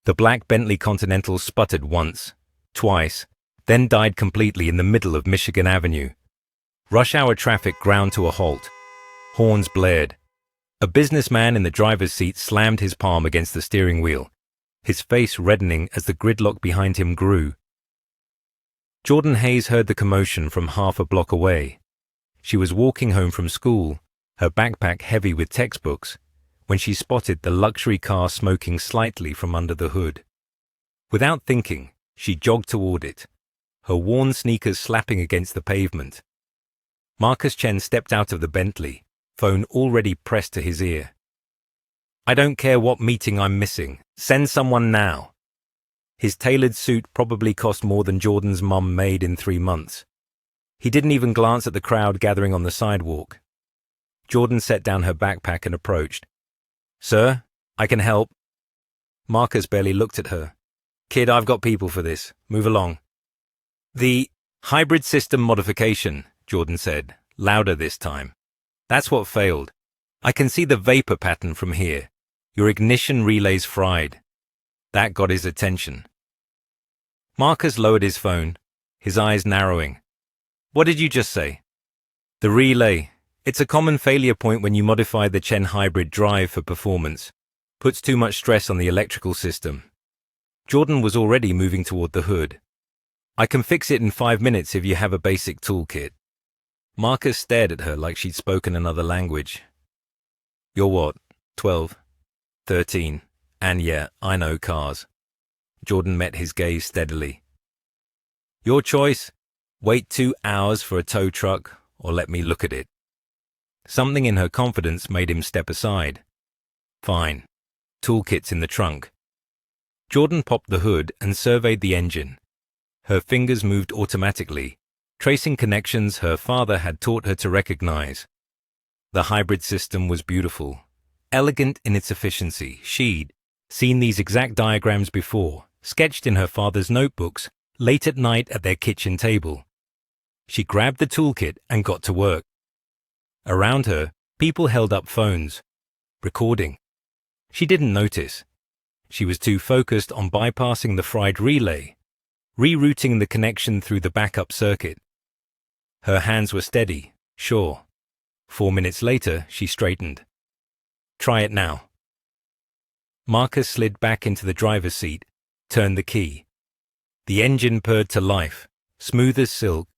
The black Bentley Continental sputtered once, twice, then died completely in the middle of Michigan Avenue. Rush hour traffic ground to a halt. Horns blared. A businessman in the driver's seat slammed his palm against the steering wheel, his face reddening as the gridlock behind him grew. Jordan Hayes heard the commotion from half a block away. She was walking home from school, her backpack heavy with textbooks, when she spotted the luxury car smoking slightly from under the hood. Without thinking, she jogged toward it, her worn sneakers slapping against the pavement. Marcus Chen stepped out of the Bentley, phone already pressed to his ear. "I don't care what meeting I'm missing. Send someone now." His tailored suit probably cost more than Jordan's mum made in 3 months. He didn't even glance at the crowd gathering on the sidewalk. Jordan set down her backpack and approached. "Sir, I can help." Marcus barely looked at her. "Kid, I've got people for this. Move along." "The hybrid system modification," Jordan said, louder this time. "That's what failed. I can see the vapor pattern from here. Your ignition relay's fried." That got his attention. Marcus lowered his phone, his eyes narrowing. "What did you just say?" "The relay. It's a common failure point when you modify the Chen hybrid drive for performance. Puts too much stress on the electrical system." Jordan was already moving toward the hood. "I can fix it in 5 minutes if you have a basic toolkit." Marcus stared at her like she'd spoken another language. "You're what, 12? 13? And yeah, I know cars." Jordan met his gaze steadily. "Your choice. Wait 2 hours for a tow truck or let me look at it." Something in her confidence made him step aside. "Fine. Toolkit's in the trunk." Jordan popped the hood and surveyed the engine. Her fingers moved automatically, tracing connections her father had taught her to recognize. The hybrid system was beautiful, elegant in its efficiency. She'd seen these exact diagrams before, sketched in her father's notebooks, late at night at their kitchen table. She grabbed the toolkit and got to work. Around her, people held up phones, recording. She didn't notice. She was too focused on bypassing the fried relay, rerouting the connection through the backup circuit. Her hands were steady, sure. 4 minutes later, she straightened. "Try it now." Marcus slid back into the driver's seat, turned the key. The engine purred to life, smooth as silk.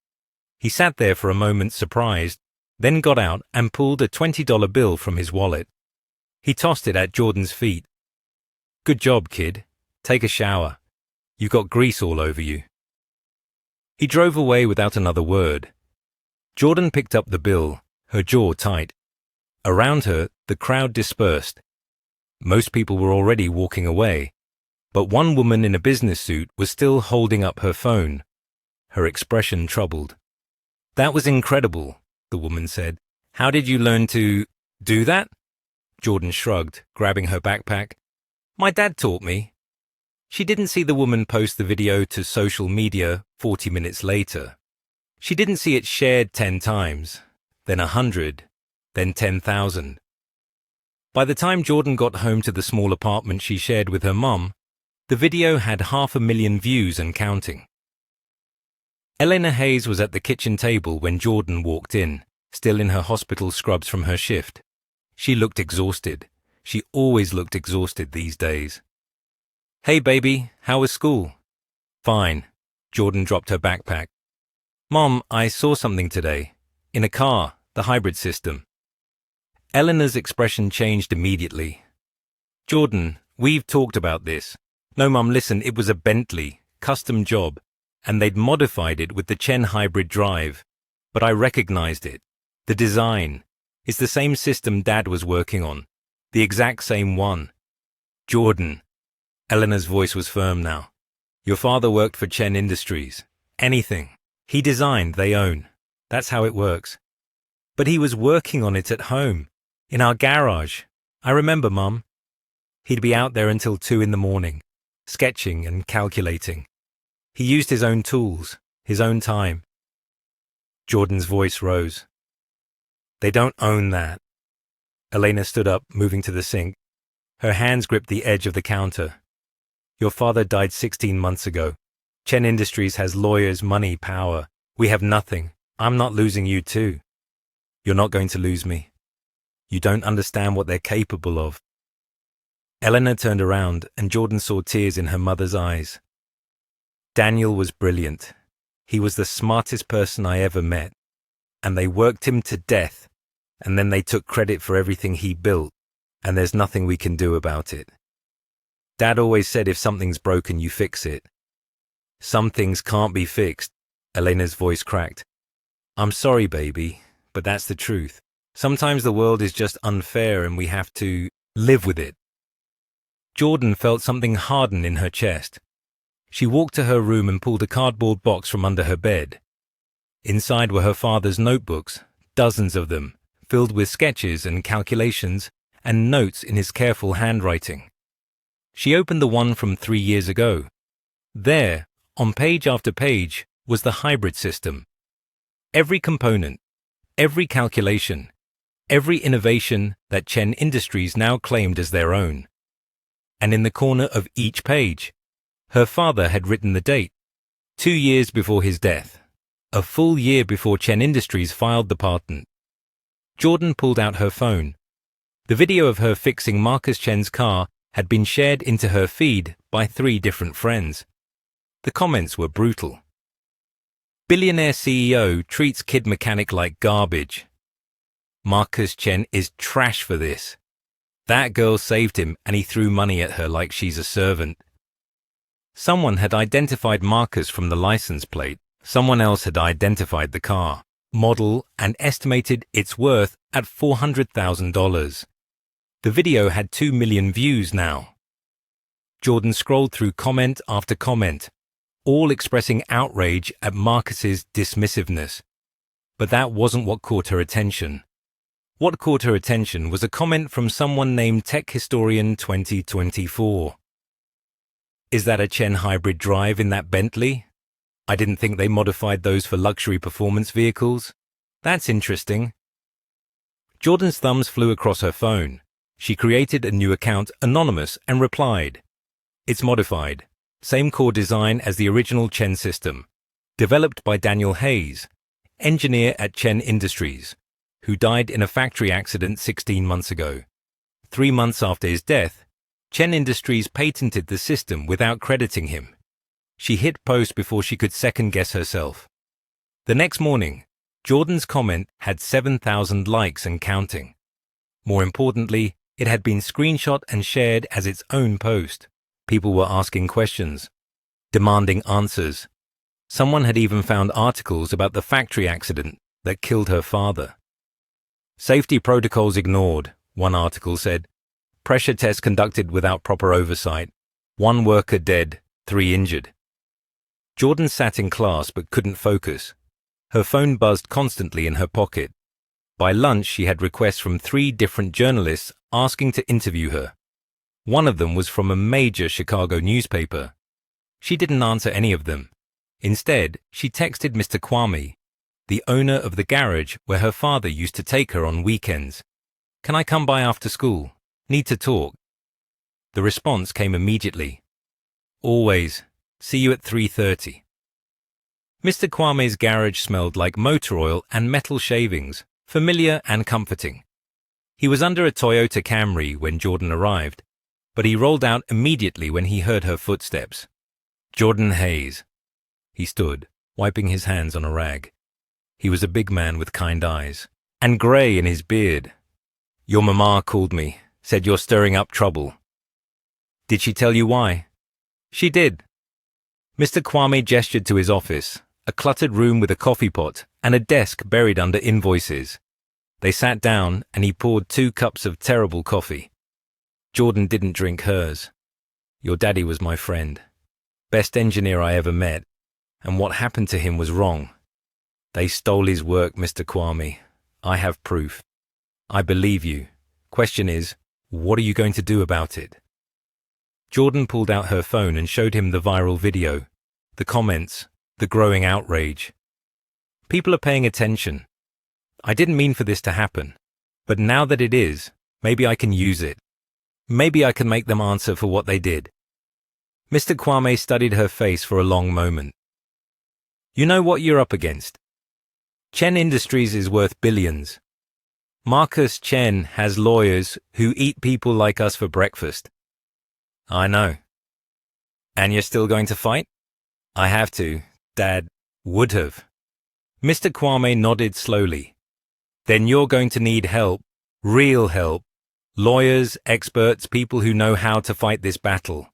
He sat there for a moment surprised, then got out and pulled a $20 bill from his wallet. He tossed it at Jordan's feet. "Good job, kid. Take a shower. You got grease all over you." He drove away without another word. Jordan picked up the bill, her jaw tight. Around her, the crowd dispersed. Most people were already walking away, but one woman in a business suit was still holding up her phone, her expression troubled. "That was incredible," the woman said. "How did you learn to do that?" Jordan shrugged, grabbing her backpack. "My dad taught me." She didn't see the woman post the video to social media 40 minutes later. She didn't see it shared 10 times, then 100, then 10,000. By the time Jordan got home to the small apartment she shared with her mum, the video had 500,000 views and counting. Elena Hayes was at the kitchen table when Jordan walked in, still in her hospital scrubs from her shift. She looked exhausted. She always looked exhausted these days. "Hey baby, how was school?" "Fine." Jordan dropped her backpack. "Mom, I saw something today. In a car, the hybrid system." Eleanor's expression changed immediately. "Jordan, we've talked about this." "No, Mum, listen, it was a Bentley, custom job, and they'd modified it with the Chen hybrid drive. But I recognized it. The design. It's the same system Dad was working on. The exact same one." "Jordan." Eleanor's voice was firm now. "Your father worked for Chen Industries. Anything he designed, they own. That's how it works." "But he was working on it at home, in our garage. I remember, Mum. He'd be out there until 2 a.m, sketching and calculating. He used his own tools, his own time." Jordan's voice rose. "They don't own that." Elena stood up, moving to the sink. Her hands gripped the edge of the counter. Your father died 16 months ago. Chen Industries has lawyers, money, power. We have nothing. I'm not losing you too. You're not going to lose me. You don't understand what they're capable of. Eleanor turned around and Jordan saw tears in her mother's eyes. Daniel was brilliant. He was the smartest person I ever met. And they worked him to death. And then they took credit for everything he built. And there's nothing we can do about it. Dad always said if something's broken, you fix it. Some things can't be fixed. Elena's voice cracked. I'm sorry, baby, but that's the truth. Sometimes the world is just unfair and we have to live with it. Jordan felt something harden in her chest. She walked to her room and pulled a cardboard box from under her bed. Inside were her father's notebooks, dozens of them, filled with sketches and calculations and notes in his careful handwriting. She opened the one from 3 years ago. There, on page after page, was the hybrid system. Every component, every calculation, every innovation that Chen Industries now claimed as their own. And in the corner of each page, her father had written the date, 2 years before his death, a full year before Chen Industries filed the patent. Jordan pulled out her phone. The video of her fixing Marcus Chen's car had been shared into her feed by 3 different friends. The comments were brutal. Billionaire CEO treats kid mechanic like garbage. Marcus Chen is trash for this. That girl saved him and he threw money at her like she's a servant. Someone had identified Marcus from the license plate. Someone else had identified the car, model, and estimated its worth at $400,000. The video had 2 million views now. Jordan scrolled through comment after comment, all expressing outrage at Marcus's dismissiveness. But that wasn't what caught her attention. What caught her attention was a comment from someone named Tech Historian 2024. Is that a Chen hybrid drive in that Bentley? I didn't think they modified those for luxury performance vehicles. That's interesting. Jordan's thumbs flew across her phone. She created a new account, anonymous, and replied. It's modified. Same core design as the original Chen system. Developed by Daniel Hayes, engineer at Chen Industries, who died in a factory accident 16 months ago. 3 months after his death, Chen Industries patented the system without crediting him. She hit post before she could second-guess herself. The next morning, Jordan's comment had 7,000 likes and counting. More importantly, it had been screenshot and shared as its own post. People were asking questions, demanding answers. Someone had even found articles about the factory accident that killed her father. Safety protocols ignored, one article said. Pressure tests conducted without proper oversight. 1 worker dead, 3 injured. Jordan sat in class but couldn't focus. Her phone buzzed constantly in her pocket. By lunch, she had requests from 3 different journalists asking to interview her. One of them was from a major Chicago newspaper. She didn't answer any of them. Instead, she texted Mr. Kwame, the owner of the garage where her father used to take her on weekends. Can I come by after school? Need to talk. The response came immediately. Always. See you at 3:30. Mr. Kwame's garage smelled like motor oil and metal shavings, familiar and comforting. He was under a Toyota Camry when Jordan arrived, but he rolled out immediately when he heard her footsteps. Jordan Hayes. He stood, wiping his hands on a rag. He was a big man with kind eyes, and grey in his beard. Your mama called me, said you're stirring up trouble. Did she tell you why? She did. Mr. Kwame gestured to his office, a cluttered room with a coffee pot and a desk buried under invoices. They sat down and he poured 2 cups of terrible coffee. Jordan didn't drink hers. Your daddy was my friend. Best engineer I ever met. And what happened to him was wrong. They stole his work, Mr. Kwame. I have proof. I believe you. Question is, what are you going to do about it? Jordan pulled out her phone and showed him the viral video, the comments, the growing outrage. People are paying attention. I didn't mean for this to happen, but now that it is, maybe I can use it. Maybe I can make them answer for what they did. Mr. Kwame studied her face for a long moment. You know what you're up against. Chen Industries is worth billions. Marcus Chen has lawyers who eat people like us for breakfast. I know. And you're still going to fight? I have to. Dad would have. Mr. Kwame nodded slowly. Then you're going to need help. Real help. Lawyers, experts, people who know how to fight this battle.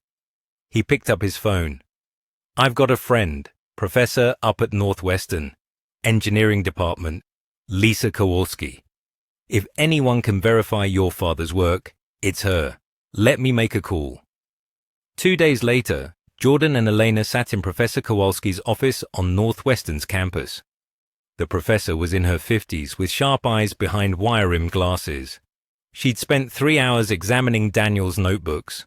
He picked up his phone. I've got a friend, professor up at Northwestern, engineering department, Lisa Kowalski. If anyone can verify your father's work, it's her. Let me make a call. 2 days later, Jordan and Elena sat in Professor Kowalski's office on Northwestern's campus. The professor was in her 50s with sharp eyes behind wire-rimmed glasses. She'd spent 3 hours examining Daniel's notebooks.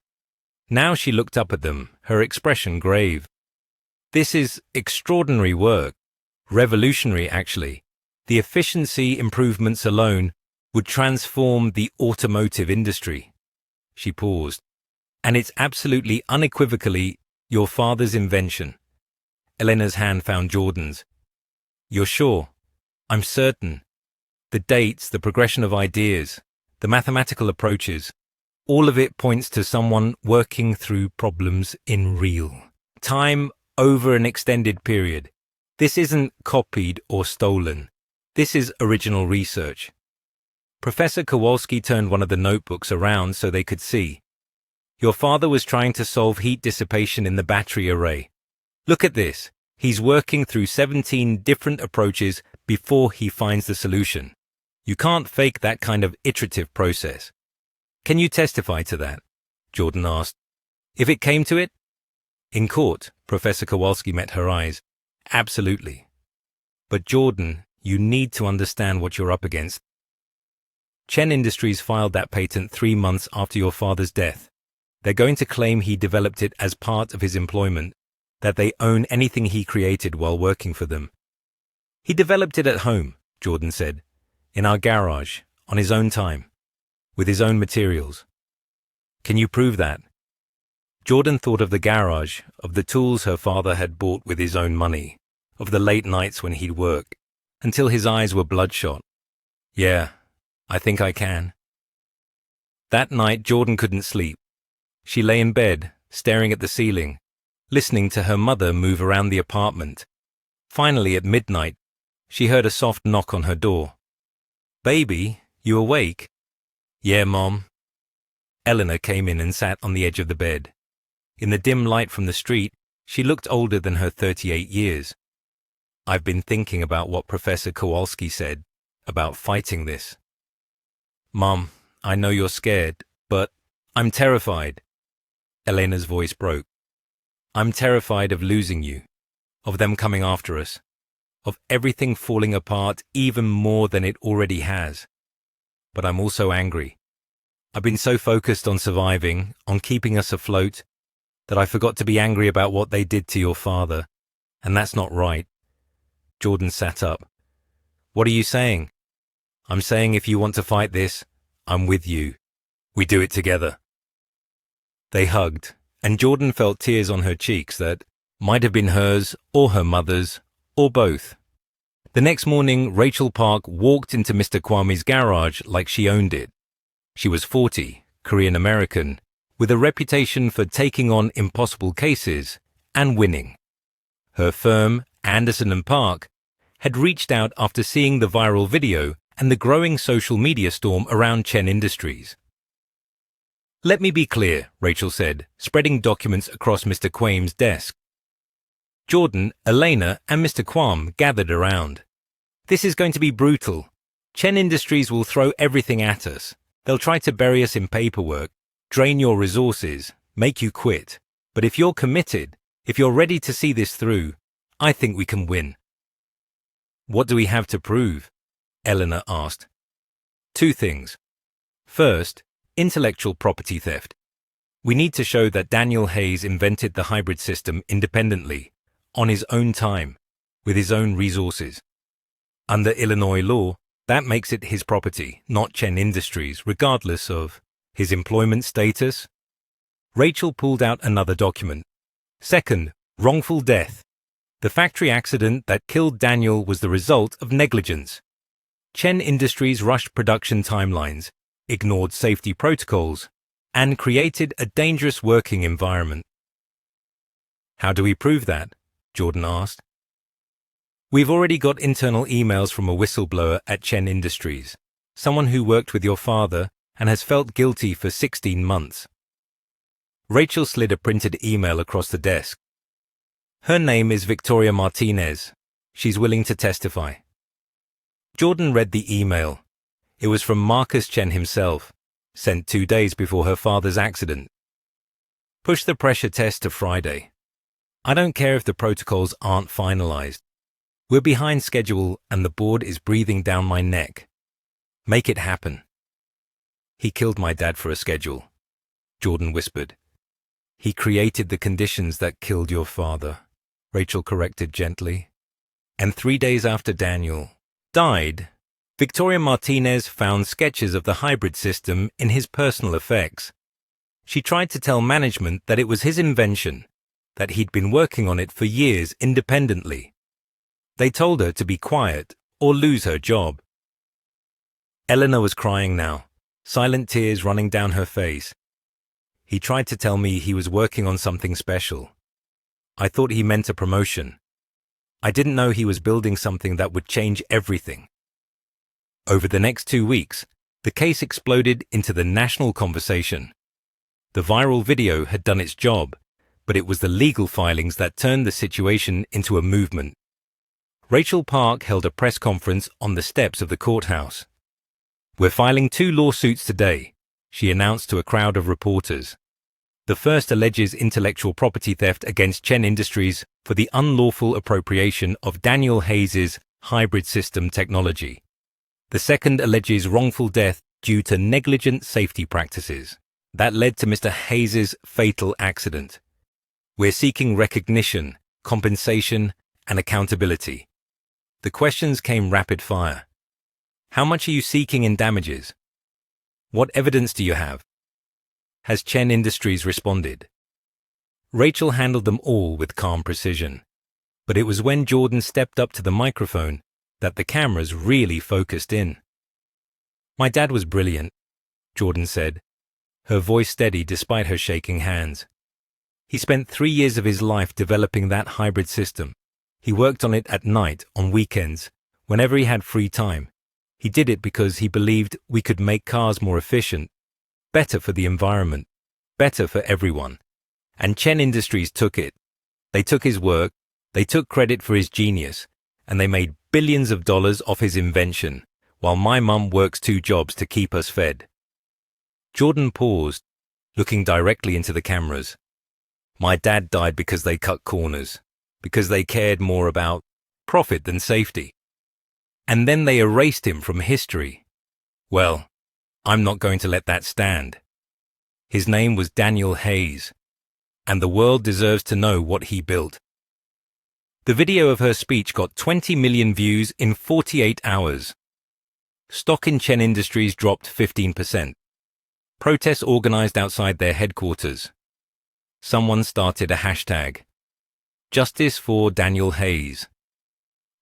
Now she looked up at them, her expression grave. This is extraordinary work. Revolutionary, actually. The efficiency improvements alone would transform the automotive industry. She paused. And it's absolutely unequivocally your father's invention. Elena's hand found Jordan's. You're sure? I'm certain. The dates, the progression of ideas, the mathematical approaches, all of it points to someone working through problems in real time over an extended period. This isn't copied or stolen. This is original research. Professor Kowalski turned one of the notebooks around so they could see. Your father was trying to solve heat dissipation in the battery array. Look at this. He's working through 17 different approaches before he finds the solution. You can't fake that kind of iterative process. Can you testify to that? Jordan asked. If it came to it? In court, Professor Kowalski met her eyes. Absolutely. But Jordan, you need to understand what you're up against. Chen Industries filed that patent 3 months after your father's death. They're going to claim he developed it as part of his employment, that they own anything he created while working for them. He developed it at home, Jordan said, in our garage, on his own time, with his own materials. Can you prove that? Jordan thought of the garage, of the tools her father had bought with his own money, of the late nights when he'd work, until his eyes were bloodshot. Yeah, I think I can. That night, Jordan couldn't sleep. She lay in bed, staring at the ceiling, listening to her mother move around the apartment. Finally, at midnight, she heard a soft knock on her door. Baby, you awake? Yeah, Mom. Eleanor came in and sat on the edge of the bed. In the dim light from the street, she looked older than her 38 years. I've been thinking about what Professor Kowalski said, about fighting this. Mom, I know you're scared, but I'm terrified. Elena's voice broke. I'm terrified of losing you, of them coming after us, of everything falling apart even more than it already has. But I'm also angry. I've been so focused on surviving, on keeping us afloat, that I forgot to be angry about what they did to your father, and that's not right. Jordan sat up. What are you saying? I'm saying if you want to fight this, I'm with you. We do it together. They hugged, and Jordan felt tears on her cheeks that might have been hers or her mother's, or both. The next morning, Rachel Park walked into Mr. Kwame's garage like she owned it. She was 40, Korean-American, with a reputation for taking on impossible cases and winning. Her firm, Anderson & Park, had reached out after seeing the viral video and the growing social media storm around Chen Industries. Let me be clear, Rachel said, spreading documents across Mr. Kwame's desk. Jordan, Elena, and Mr. Kwame gathered around. This is going to be brutal. Chen Industries will throw everything at us. They'll try to bury us in paperwork, drain your resources, make you quit. But if you're committed, if you're ready to see this through, I think we can win. What do we have to prove? Eleanor asked. 2 things. First, intellectual property theft. We need to show that Daniel Hayes invented the hybrid system independently, on his own time, with his own resources. Under Illinois law, that makes it his property, not Chen Industries, regardless of his employment status. Rachel pulled out another document, Second, wrongful death. The factory accident that killed Daniel was the result of negligence. Chen Industries rushed production timelines, ignored safety protocols, and created a dangerous working environment. How do we prove that? Jordan asked. We've already got internal emails from a whistleblower at Chen Industries, someone who worked with your father and has felt guilty for 16 months. Rachel slid a printed email across the desk. Her name is Victoria Martinez. She's willing to testify. Jordan read the email. It was from Marcus Chen himself, sent 2 days before her father's accident. Push the pressure test to Friday. I don't care if the protocols aren't finalized. We're behind schedule and the board is breathing down my neck. Make it happen. He killed my dad for a schedule, Jordan whispered. He created the conditions that killed your father, Rachel corrected gently. And 3 days after Daniel died, Victoria Martinez found sketches of the hybrid system in his personal effects. She tried to tell management that it was his invention, that he'd been working on it for years independently. They told her to be quiet or lose her job. Eleanor was crying now, silent tears running down her face. He tried to tell me he was working on something special. I thought he meant a promotion. I didn't know he was building something that would change everything. Over the next 2 weeks, the case exploded into the national conversation. The viral video had done its job, but it was the legal filings that turned the situation into a movement. Rachel Park held a press conference on the steps of the courthouse. We're filing 2 lawsuits today, she announced to a crowd of reporters. The first alleges intellectual property theft against Chen Industries for the unlawful appropriation of Daniel Hayes' hybrid system technology. The second alleges wrongful death due to negligent safety practices that led to Mr. Hayes' fatal accident. We're seeking recognition, compensation, and accountability. The questions came rapid fire. How much are you seeking in damages? What evidence do you have? Has Chen Industries responded? Rachel handled them all with calm precision. But it was when Jordan stepped up to the microphone that the cameras really focused in. My dad was brilliant, Jordan said, her voice steady despite her shaking hands. He spent 3 years of his life developing that hybrid system. He worked on it at night, on weekends, whenever he had free time. He did it because he believed we could make cars more efficient, better for the environment, better for everyone. And Chen Industries took it. They took his work, they took credit for his genius, and they made billions of dollars off his invention, while my mum works 2 jobs to keep us fed. Jordan paused, looking directly into the cameras. My dad died because they cut corners, because they cared more about profit than safety. And then they erased him from history. Well, I'm not going to let that stand. His name was Daniel Hayes, and the world deserves to know what he built. The video of her speech got 20 million views in 48 hours. Stock in Chen Industries dropped 15%. Protests organized outside their headquarters. Someone started a hashtag. Justice for Daniel Hayes.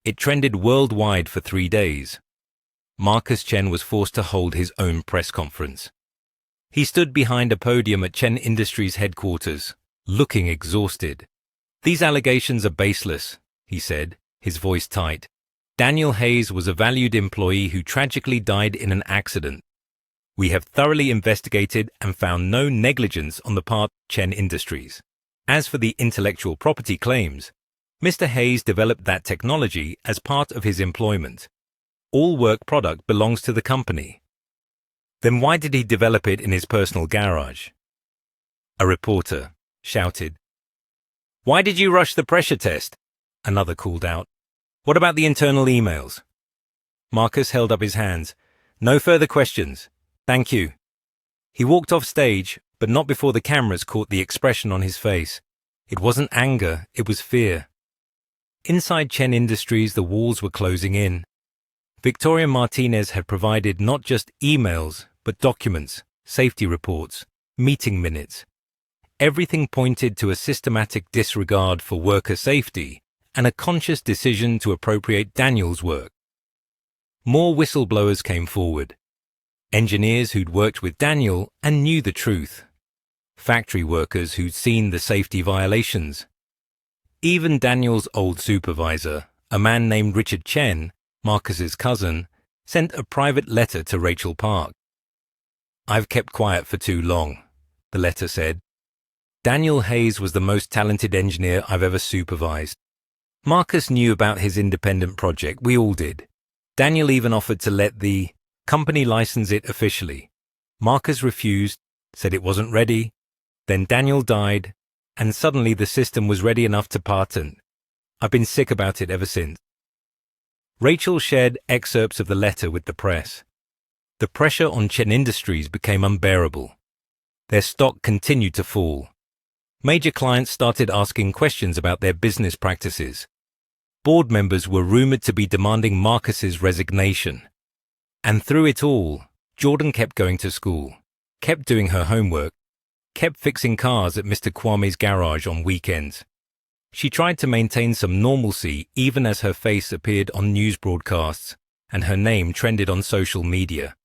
It trended worldwide for 3 days. Marcus Chen was forced to hold his own press conference. He stood behind a podium at Chen Industries headquarters, looking exhausted. These allegations are baseless, he said, his voice tight. Daniel Hayes was a valued employee who tragically died in an accident. We have thoroughly investigated and found no negligence on the part of Chen Industries. As for the intellectual property claims, Mr. Hayes developed that technology as part of his employment. All work product belongs to the company. Then why did he develop it in his personal garage? A reporter shouted. Why did you rush the pressure test? Another called out. What about the internal emails? Marcus held up his hands. No further questions. Thank you. He walked off stage, but not before the cameras caught the expression on his face. It wasn't anger, it was fear. Inside Chen Industries, the walls were closing in. Victoria Martinez had provided not just emails, but documents, safety reports, meeting minutes. Everything pointed to a systematic disregard for worker safety and a conscious decision to appropriate Daniel's work. More whistleblowers came forward. Engineers who'd worked with Daniel and knew the truth. Factory workers who'd seen the safety violations. Even Daniel's old supervisor, a man named Richard Chen, Marcus's cousin, sent a private letter to Rachel Park. "I've kept quiet for too long," the letter said. "Daniel Hayes was the most talented engineer I've ever supervised. Marcus knew about his independent project, we all did. Daniel even offered to let the company license it officially. Marcus refused, said it wasn't ready. Then Daniel died, and suddenly the system was ready enough to patent. I've been sick about it ever since." Rachel shared excerpts of the letter with the press. The pressure on Chen Industries became unbearable. Their stock continued to fall. Major clients started asking questions about their business practices. Board members were rumored to be demanding Marcus's resignation. And through it all, Jordan kept going to school, kept doing her homework, kept fixing cars at Mr. Kwame's garage on weekends. She tried to maintain some normalcy even as her face appeared on news broadcasts and her name trended on social media.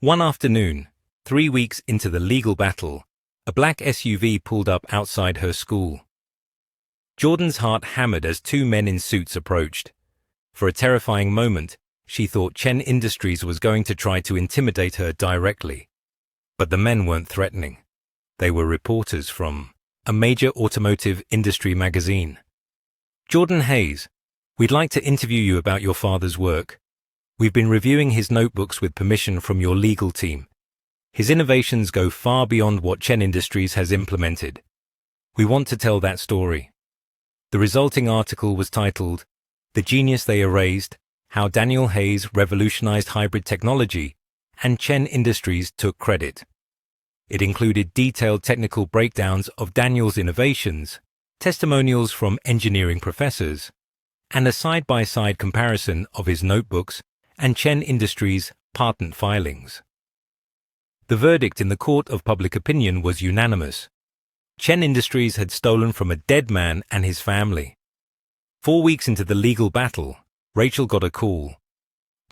One afternoon, 3 weeks into the legal battle, a black SUV pulled up outside her school. Jordan's heart hammered as two men in suits approached. For a terrifying moment, she thought Chen Industries was going to try to intimidate her directly. But the men weren't threatening. They were reporters from a major automotive industry magazine. "Jordan Hayes, we'd like to interview you about your father's work. We've been reviewing his notebooks with permission from your legal team. His innovations go far beyond what Chen Industries has implemented. We want to tell that story." The resulting article was titled, "The Genius They Erased, How Daniel Hayes Revolutionized Hybrid Technology and Chen Industries Took Credit." It included detailed technical breakdowns of Daniel's innovations, testimonials from engineering professors, and a side-by-side comparison of his notebooks and Chen Industries' patent filings. The verdict in the court of public opinion was unanimous. Chen Industries had stolen from a dead man and his family. 4 weeks into the legal battle, Rachel got a call.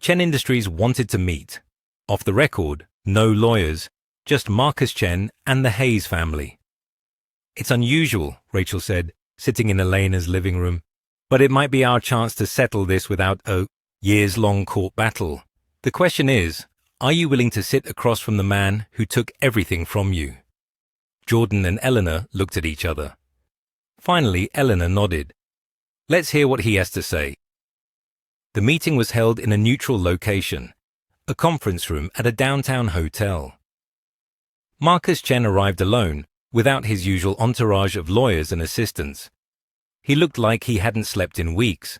Chen Industries wanted to meet. Off the record, no lawyers, just Marcus Chen and the Hayes family. "It's unusual," Rachel said, sitting in Elena's living room, "but it might be our chance to settle this without a years-long court battle. The question is, are you willing to sit across from the man who took everything from you?" Jordan and Eleanor looked at each other. Finally, Eleanor nodded. "Let's hear what he has to say." The meeting was held in a neutral location, a conference room at a downtown hotel. Marcus Chen arrived alone, without his usual entourage of lawyers and assistants. He looked like he hadn't slept in weeks.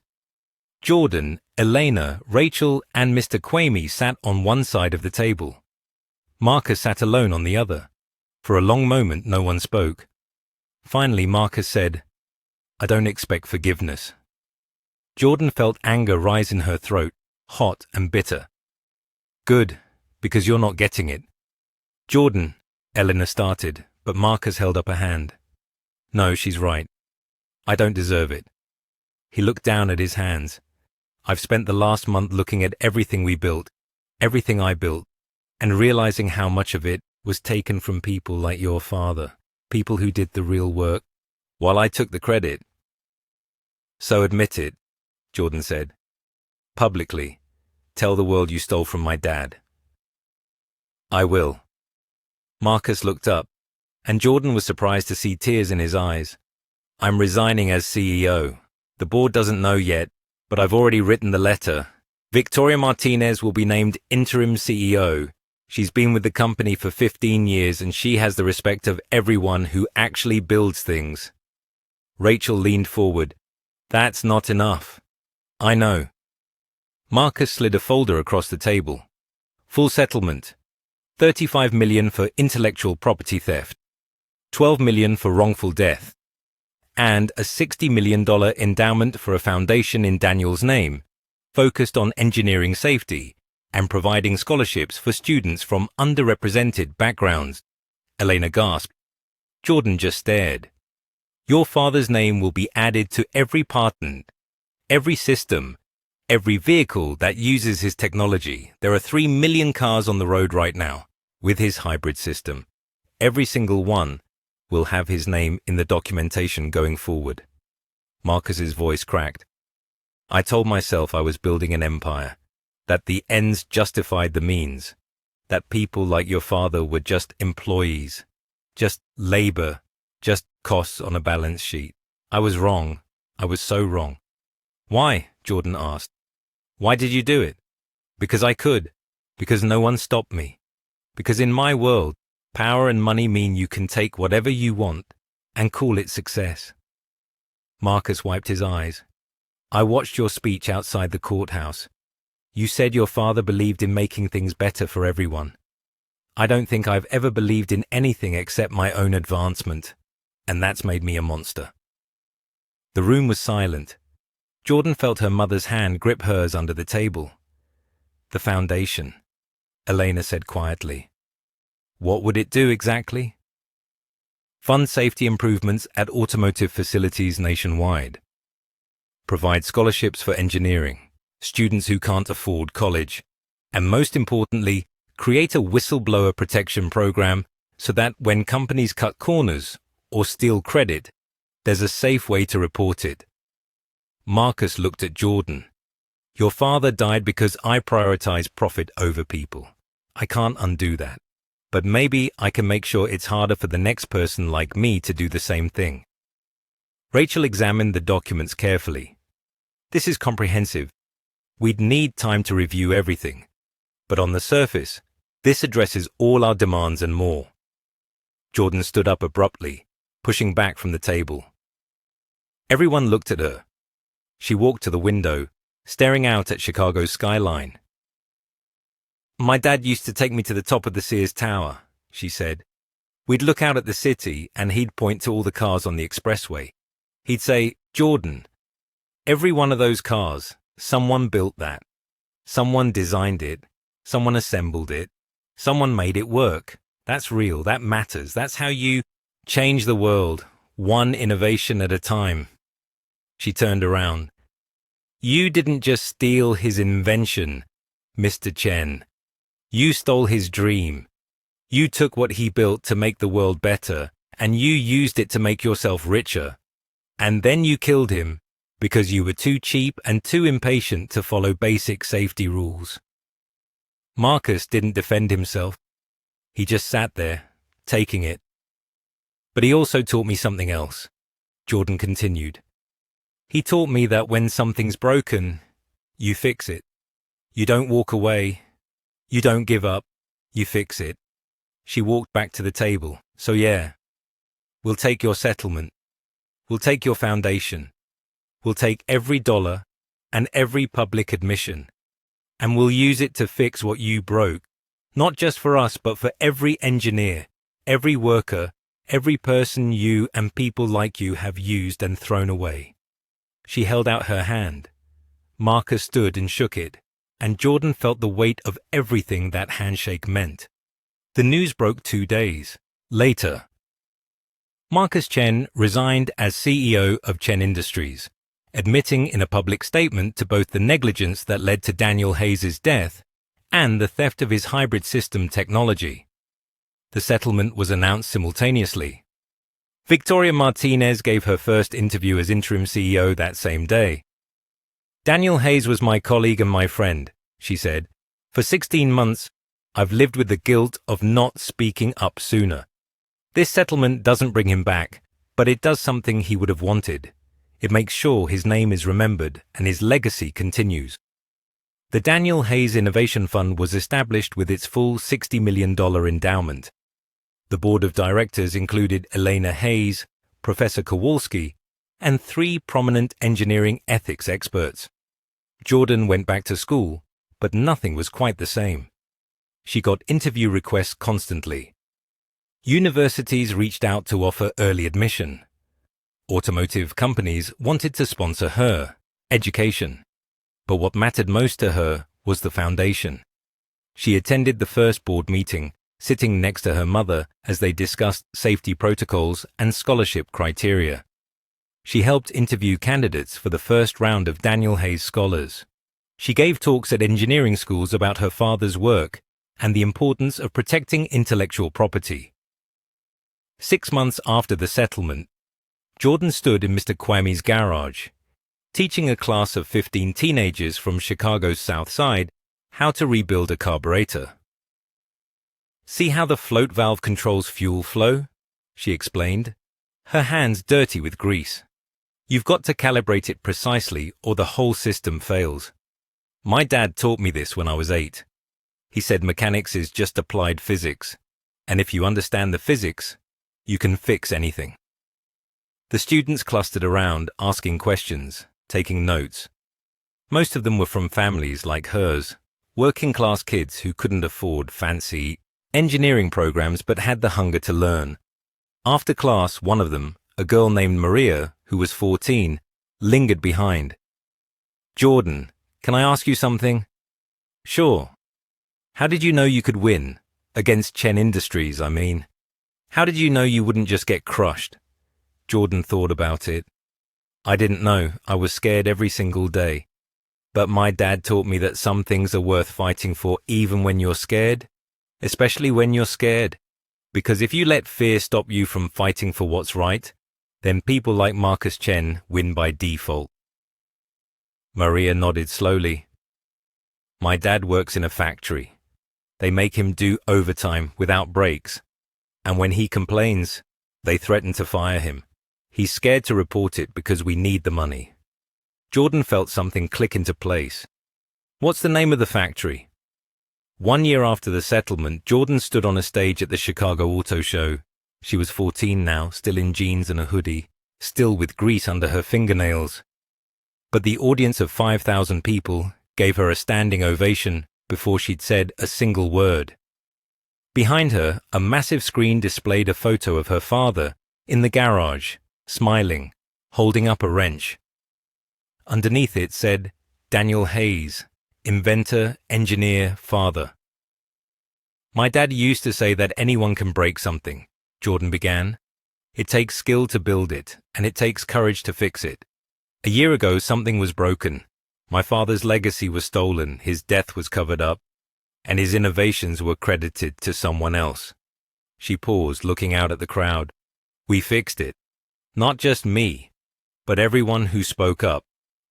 Jordan, Elena, Rachel, and Mr. Kwame sat on one side of the table. Marcus sat alone on the other. For a long moment, no one spoke. Finally, Marcus said, "I don't expect forgiveness." Jordan felt anger rise in her throat, hot and bitter. "Good, because you're not getting it." "Jordan," Eleanor started, but Marcus held up a hand. "No, she's right. I don't deserve it." He looked down at his hands. "I've spent the last month looking at everything we built, everything I built, and realizing how much of it was taken from people like your father, people who did the real work, while I took the credit." "So admit it," Jordan said. "Publicly. Tell the world you stole from my dad." "I will." Marcus looked up, and Jordan was surprised to see tears in his eyes. "I'm resigning as CEO. The board doesn't know yet, but I've already written the letter. Victoria Martinez will be named interim CEO. She's been with the company for 15 years and she has the respect of everyone who actually builds things." Rachel leaned forward. "That's not enough." "I know." Marcus slid a folder across the table. "Full settlement. $35 million for intellectual property theft. $12 million for wrongful death. And a $60 million endowment for a foundation in Daniel's name, focused on engineering safety and providing scholarships for students from underrepresented backgrounds." Elena gasped. Jordan just stared. Your father's name will be added to every patent, every system, every vehicle that uses his technology. There are 3 million cars on the road right now with his hybrid system. Every single one will have his name in the documentation going forward. Marcus's voice cracked. I told myself I was building an empire, that the ends justified the means, that people like your father were just employees, just labor, just costs on a balance sheet. I was wrong. I was so wrong. Why? Jordan asked. Why did you do it? Because I could. Because no one stopped me. Because in my world, power and money mean you can take whatever you want and call it success. Marcus wiped his eyes. I watched your speech outside the courthouse. You said your father believed in making things better for everyone. I don't think I've ever believed in anything except my own advancement, and that's made me a monster. The room was silent. Jordan felt her mother's hand grip hers under the table. The foundation, Elena said quietly. What would it do exactly? Fund safety improvements at automotive facilities nationwide. Provide scholarships for engineering, students who can't afford college, and most importantly, create a whistleblower protection program so that when companies cut corners or steal credit, there's a safe way to report it. Marcus looked at Jordan. Your father died because I prioritize profit over people. I can't undo that. But maybe I can make sure it's harder for the next person like me to do the same thing. Rachel examined the documents carefully. This is comprehensive. We'd need time to review everything. But on the surface, this addresses all our demands and more. Jordan stood up abruptly, pushing back from the table. Everyone looked at her. She walked to the window, staring out at Chicago's skyline. My dad used to take me to the top of the Sears Tower, she said. We'd look out at the city and he'd point to all the cars on the expressway. He'd say, Jordan, every one of those cars, someone built that. Someone designed it. Someone assembled it. Someone made it work. That's real. That matters. That's how you change the world, one innovation at a time. She turned around. You didn't just steal his invention, Mr. Chen. You stole his dream. You took what he built to make the world better, and you used it to make yourself richer. And then you killed him because you were too cheap and too impatient to follow basic safety rules. Marcus didn't defend himself. He just sat there, taking it. But he also taught me something else, Jordan continued. He taught me that when something's broken, you fix it. You don't walk away. You don't give up. You fix it. She walked back to the table. So yeah, we'll take your settlement. We'll take your foundation. We'll take every dollar and every public admission. And we'll use it to fix what you broke. Not just for us, but for every engineer, every worker, every person you and people like you have used and thrown away. She held out her hand. Marcus stood and shook it, and Jordan felt the weight of everything that handshake meant. The news broke 2 days later. Marcus Chen resigned as CEO of Chen Industries, admitting in a public statement to both the negligence that led to Daniel Hayes' death and the theft of his hybrid system technology. The settlement was announced simultaneously. Victoria Martinez gave her first interview as interim CEO that same day. Daniel Hayes was my colleague and my friend, she said. For 16 months, I've lived with the guilt of not speaking up sooner. This settlement doesn't bring him back, but it does something he would have wanted. It makes sure his name is remembered and his legacy continues. The Daniel Hayes Innovation Fund was established with its full $60 million endowment. The board of directors included Elena Hayes, Professor Kowalski, and 3 prominent engineering ethics experts. Jordan went back to school, but nothing was quite the same. She got interview requests constantly. Universities reached out to offer early admission. Automotive companies wanted to sponsor her education. But what mattered most to her was the foundation. She attended the first board meeting, sitting next to her mother as they discussed safety protocols and scholarship criteria. She helped interview candidates for the first round of Daniel Hayes Scholars. She gave talks at engineering schools about her father's work and the importance of protecting intellectual property. 6 months after the settlement, Jordan stood in Mr. Kwame's garage, teaching a class of 15 teenagers from Chicago's South Side how to rebuild a carburetor. "See how the float valve controls fuel flow?" she explained, her hands dirty with grease. "You've got to calibrate it precisely or the whole system fails. My dad taught me this when I was 8. He said mechanics is just applied physics, and if you understand the physics, you can fix anything." The students clustered around, asking questions, taking notes. Most of them were from families like hers, working-class kids who couldn't afford fancy engineering programs but had the hunger to learn. After class, one of them, a girl named Maria, who was 14, lingered behind. "Jordan, can I ask you something?" "Sure." "How did you know you could win? Against Chen Industries, I mean. How did you know you wouldn't just get crushed?" Jordan thought about it. "I didn't know. I was scared every single day. But my dad taught me that some things are worth fighting for even when you're scared, especially when you're scared. Because if you let fear stop you from fighting for what's right, then people like Marcus Chen win by default." Maria nodded slowly. "My dad works in a factory. They make him do overtime without breaks. And when he complains, they threaten to fire him. He's scared to report it because we need the money." Jordan felt something click into place. "What's the name of the factory?" 1 year after the settlement, Jordan stood on a stage at the Chicago Auto Show. She was 14 now, still in jeans and a hoodie, still with grease under her fingernails. But the audience of 5,000 people gave her a standing ovation before she'd said a single word. Behind her, a massive screen displayed a photo of her father in the garage, smiling, holding up a wrench. Underneath it said, "Daniel Hayes, inventor, engineer, father." "My dad used to say that anyone can break something," Jordan began. "It takes skill to build it, and it takes courage to fix it. A year ago, something was broken. My father's legacy was stolen, his death was covered up, and his innovations were credited to someone else." She paused, looking out at the crowd. "We fixed it. Not just me, but everyone who spoke up,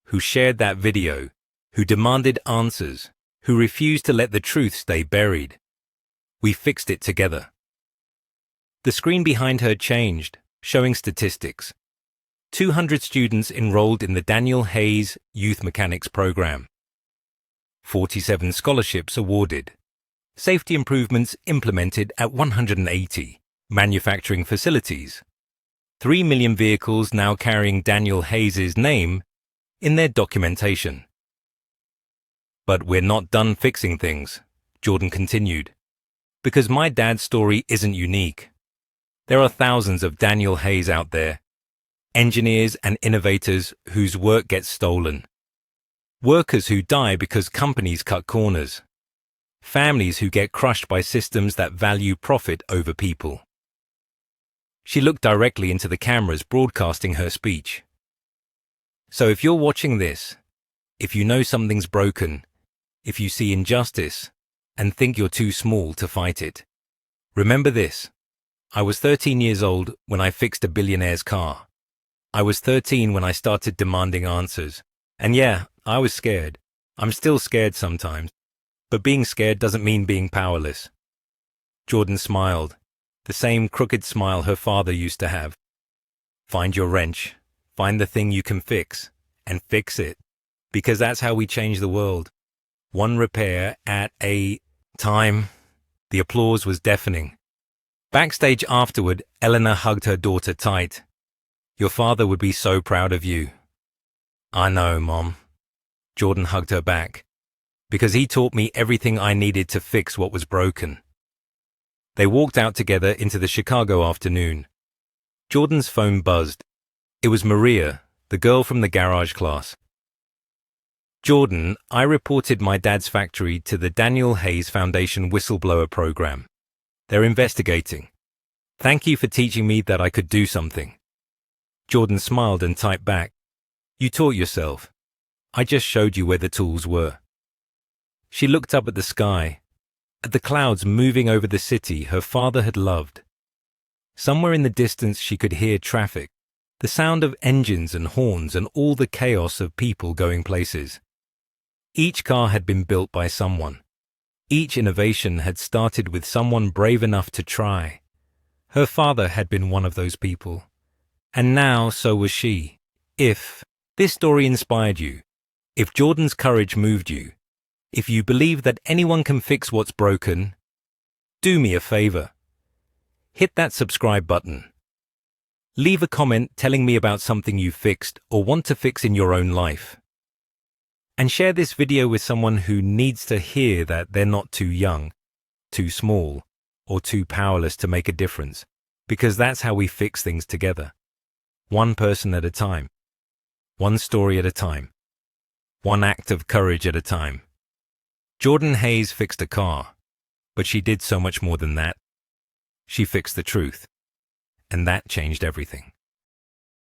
who shared that video, who demanded answers, who refused to let the truth stay buried. We fixed it together." The screen behind her changed, showing statistics. 200 students enrolled in the Daniel Hayes Youth Mechanics program. 47 scholarships awarded. Safety improvements implemented at 180 manufacturing facilities. 3 million vehicles now carrying Daniel Hayes' name in their documentation. "But we're not done fixing things," Jordan continued, "because my dad's story isn't unique. There are thousands of Daniel Hayes out there, engineers and innovators whose work gets stolen, workers who die because companies cut corners, families who get crushed by systems that value profit over people." She looked directly into the cameras broadcasting her speech. "So if you're watching this, if you know something's broken, if you see injustice and think you're too small to fight it, remember this. I was 13 years old when I fixed a billionaire's car. I was 13 when I started demanding answers. And yeah, I was scared. I'm still scared sometimes. But being scared doesn't mean being powerless." Jordan smiled, the same crooked smile her father used to have. "Find your wrench, find the thing you can fix, and fix it. Because that's how we change the world. One repair at a time." The applause was deafening. Backstage afterward, Eleanor hugged her daughter tight. "Your father would be so proud of you." "I know, Mom." Jordan hugged her back. "Because he taught me everything I needed to fix what was broken." They walked out together into the Chicago afternoon. Jordan's phone buzzed. It was Maria, the girl from the garage class. "Jordan, I reported my dad's factory to the Daniel Hayes Foundation Whistleblower program. They're investigating. Thank you for teaching me that I could do something. Jordan smiled and typed back, You taught yourself. I just showed you where the tools were. She looked up at the sky, at the clouds moving over the city her father had loved. Somewhere in the distance she could hear traffic, the sound of engines and horns and all the chaos of people going places. Each car had been built by someone. Each innovation had started with someone brave enough to try. Her father had been one of those people. And now so was she. If this story inspired you, if Jordan's courage moved you, if you believe that anyone can fix what's broken, do me a favor. Hit that subscribe button. Leave a comment telling me about something you fixed or want to fix in your own life. And share this video with someone who needs to hear that they're not too young, too small, or too powerless to make a difference, because that's how we fix things together. One person at a time. One story at a time. One act of courage at a time. Jordan Hayes fixed a car, but she did so much more than that. She fixed the truth, and that changed everything.